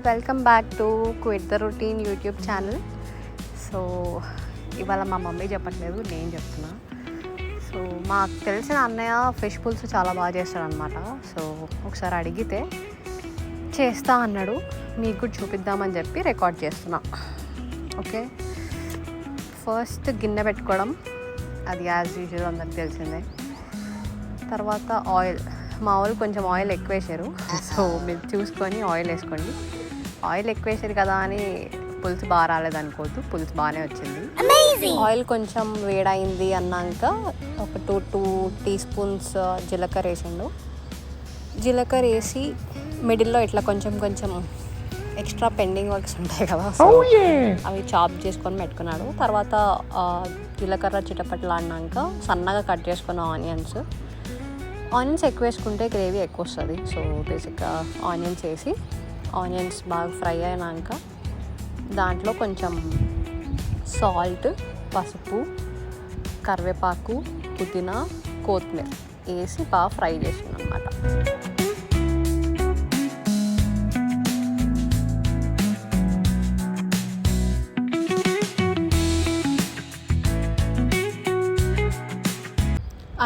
Welcome back to quit the routine YouTube channel. So ఇవాళ మా mummy చెప్పట్లేదు, నేను చెప్తున్నా. సో మాకు తెలిసిన అన్నయ్య ఫిష్ పులుసు చాలా బాగా చేస్తాడనమాట. సో ఒకసారి అడిగితే చేస్తా అన్నాడు, మీకు కూడా చూపిద్దామని చెప్పి రికార్డ్ చేస్తున్నా. ఓకే, ఫస్ట్ గిన్నె పెట్టుకోవడం, అది యాజ్ యూజువల్ అందరికి తెలిసిందే. తర్వాత ఆయిల్, మా వాళ్ళు కొంచెం ఆయిల్ ఎక్కువ వేసారు, సో మీరు చూసుకొని ఆయిల్ వేసుకోండి. ఆయిల్ ఎక్కువ వేసారు కదా అని పులుసు బాగా రాలేదనుకోవద్దు, పులుసు బాగానే వచ్చింది. ఆయిల్ కొంచెం వేడైంది అన్నాక ఒక టూ టీ స్పూన్స్ జీలకర్ర వేసిండు. జీలకర్ర వేసి మిడిల్లో ఇట్లా కొంచెం ఎక్స్ట్రా పెండింగ్ వర్క్స్ ఉంటాయి కదా, సో అవి చాప్ చేసుకొని పెట్టుకున్నాడు. తర్వాత జీలకర్ర చిటపట్లు అన్నాక సన్నగా కట్ చేసుకున్న ఆనియన్స్ ఎక్కువ వేసుకుంటే గ్రేవీ ఎక్కువ వస్తుంది. సో బేసిక్గా ఆనియన్స్ వేసి ఆనియన్స్ బాగా ఫ్రై అయినాక దాంట్లో కొంచెం సాల్ట్, పసుపు, కరివేపాకు, పుదీనా, కొత్తిమీర వేసి బాగా ఫ్రై చేసాను అనమాట.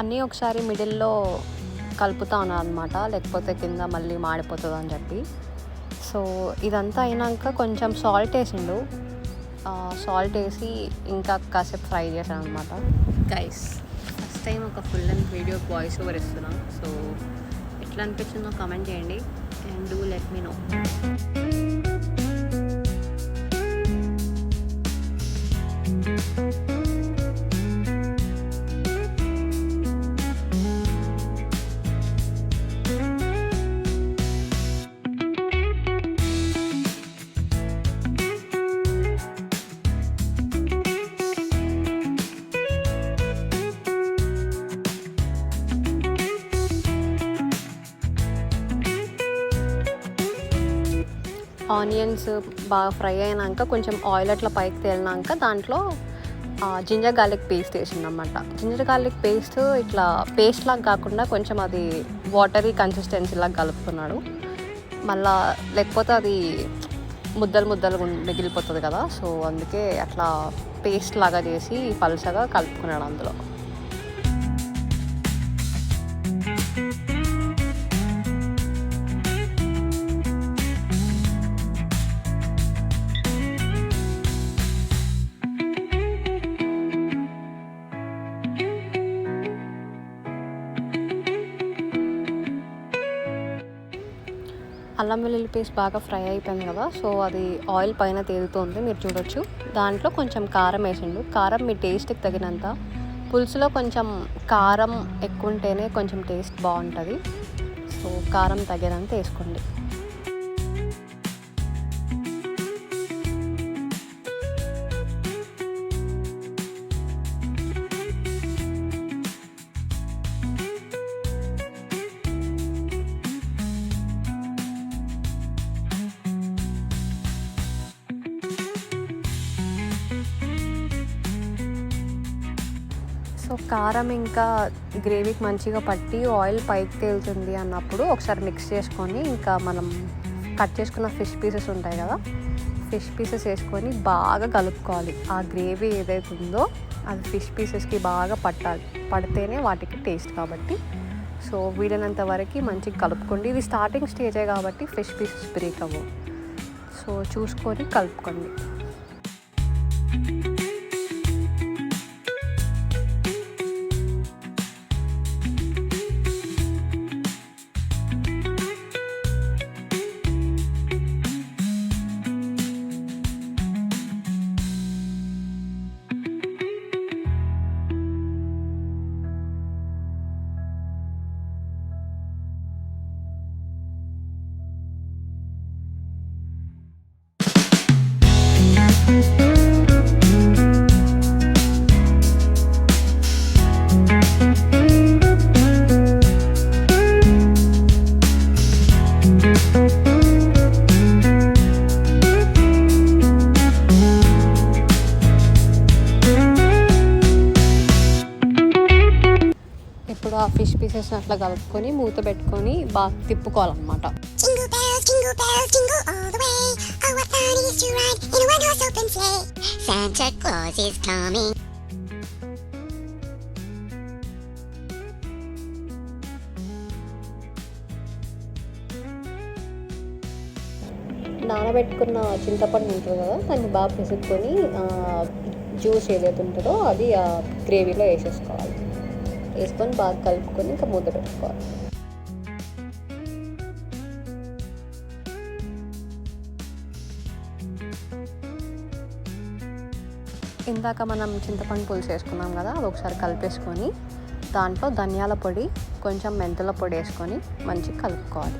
అన్నీ ఒకసారి మిడిల్లో కలుపుతా ఉన్నాను అనమాట, లేకపోతే కింద మళ్ళీ మాడిపోతుంది అని చెప్పి. సో ఇదంతా అయినాక కొంచెం సాల్ట్ వేసిండు. సాల్ట్ వేసి ఇంకా కాసేపు ఫ్రై చేశాను అనమాట. గైస్, ఫస్ట్ టైం ఒక full length video voice over ఇస్తున్నాను. సో ఎట్లా అనిపించిందో కామెంట్ చేయండి and do let me know. Onions బాగా ఫ్రై అయినాక కొంచెం ఆయిల్ అట్లా పైకి తేలినాక దాంట్లో జింజర్ గార్లిక్ పేస్ట్ వేసింది అనమాట. జింజర్ గార్లిక్ పేస్ట్ ఇట్లా పేస్ట్ లాగా కాకుండా కొంచెం అది వాటరీ కన్సిస్టెన్సీ లాగా కలుపుకున్నాడు. మళ్ళా లేకపోతే అది ముద్దలు మిగిలిపోతుంది కదా, సో అందుకే అట్లా పేస్ట్ లాగా చేసి పల్చగా కలుపుకున్నాడు అందులో. అల్లం వెల్లుల్లి పేస్ట్ బాగా ఫ్రై అయిపోయింది కదా, సో అది ఆయిల్ పైన తేలుతుంది, మీరు చూడొచ్చు. దాంట్లో కొంచెం కారం వేసిండు. కారం మీ టేస్ట్కి తగినంత. పులుసులో కొంచెం కారం ఎక్కువ ఉంటేనే కొంచెం టేస్ట్ బాగుంటుంది, సో కారం తగినంత వేసుకోండి. సో కారం ఇంకా గ్రేవీకి మంచిగా పట్టి ఆయిల్ పైకి తేలుతుంది అన్నప్పుడు ఒకసారి మిక్స్ చేసుకొని ఇంకా మనం కట్ చేసుకున్న ఫిష్ పీసెస్ ఉంటాయి కదా, ఫిష్ పీసెస్ వేసుకొని బాగా కలుపుకోవాలి. ఆ గ్రేవీ ఏదైతే ఉందో అది ఫిష్ పీసెస్కి బాగా పడితేనే వాటికి టేస్ట్ కాబట్టి. సో వీలైనంత వరకు మంచిగా కలుపుకోండి. ఇది స్టార్టింగ్ స్టేజే కాబట్టి ఫిష్ పీసెస్ బ్రేక్ అవ్వవు, సో చూసుకొని కలుపుకోండి. ఇప్పుడు ఆ ఫిష్ పీసెస్ అట్లా కలుపుకొని మూత పెట్టుకొని బాగా తిప్పుకోవాలన్నమాట. Jingle bells jingle all the way. Oh, what fun it is to ride in a one-horse open sleigh. Santa Claus is coming. నానబెట్టుకున్న చింతపండు ఉంటుంది కదా, దాన్ని బాగా పిసుక్కొని జ్యూస్ ఏదైతే ఉంటుందో అది ఆ గ్రేవీలో వేసేసుకోవాలి. వేసుకొని బాగా కలుపుకొని ఇంకా మూత పెట్టుకోవాలి. ఇందాక మనం చింతపండు పులుసు వేసుకున్నాం కదా, అది ఒకసారి కలిపేసుకొని దాంట్లో ధనియాల పొడి కొంచెం మెంతుల పొడి వేసుకొని మంచిగా కలుపుకోవాలి.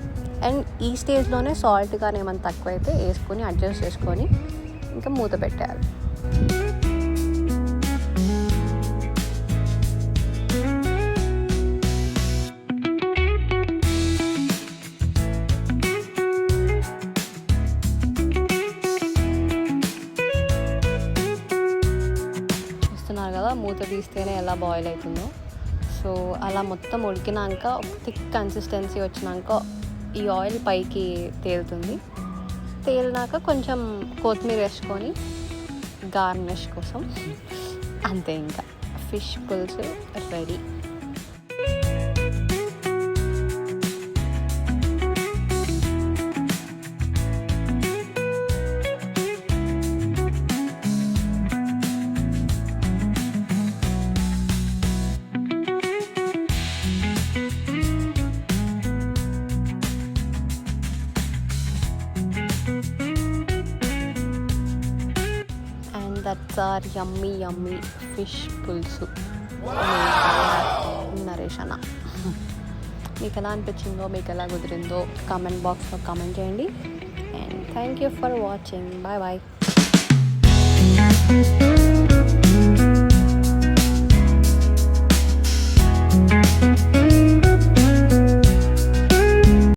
అండ్ ఈ స్టేజ్లోనే సాల్ట్ కానీ ఏమైనా తక్కువైతే వేసుకొని అడ్జస్ట్ చేసుకొని ఇంకా మూత పెట్టేయాలి. చూస్తున్నారు కదా మూత తీస్తేనే ఎలా బాయిల్ అవుతుందో. సో అలా మొత్తం ఉడికినాక థిక్ కన్సిస్టెన్సీ వచ్చినాక ఈ ఆయిల్ పైకి తేలుతుంది. తేలినాక కొంచెం కొత్తిమీర వేసుకొని గార్నిష్ కోసం అంతే, ఇంకా ఫిష్ పులుసు ready. That's our yummy fish పులుసు నరేష్ అన్న. మీకు ఎలా అనిపించిందో, మీకు ఎలా కుదిరిందో కామెంట్ బాక్స్లో కామెంట్ చేయండి. And thank you for watching. Bye bye.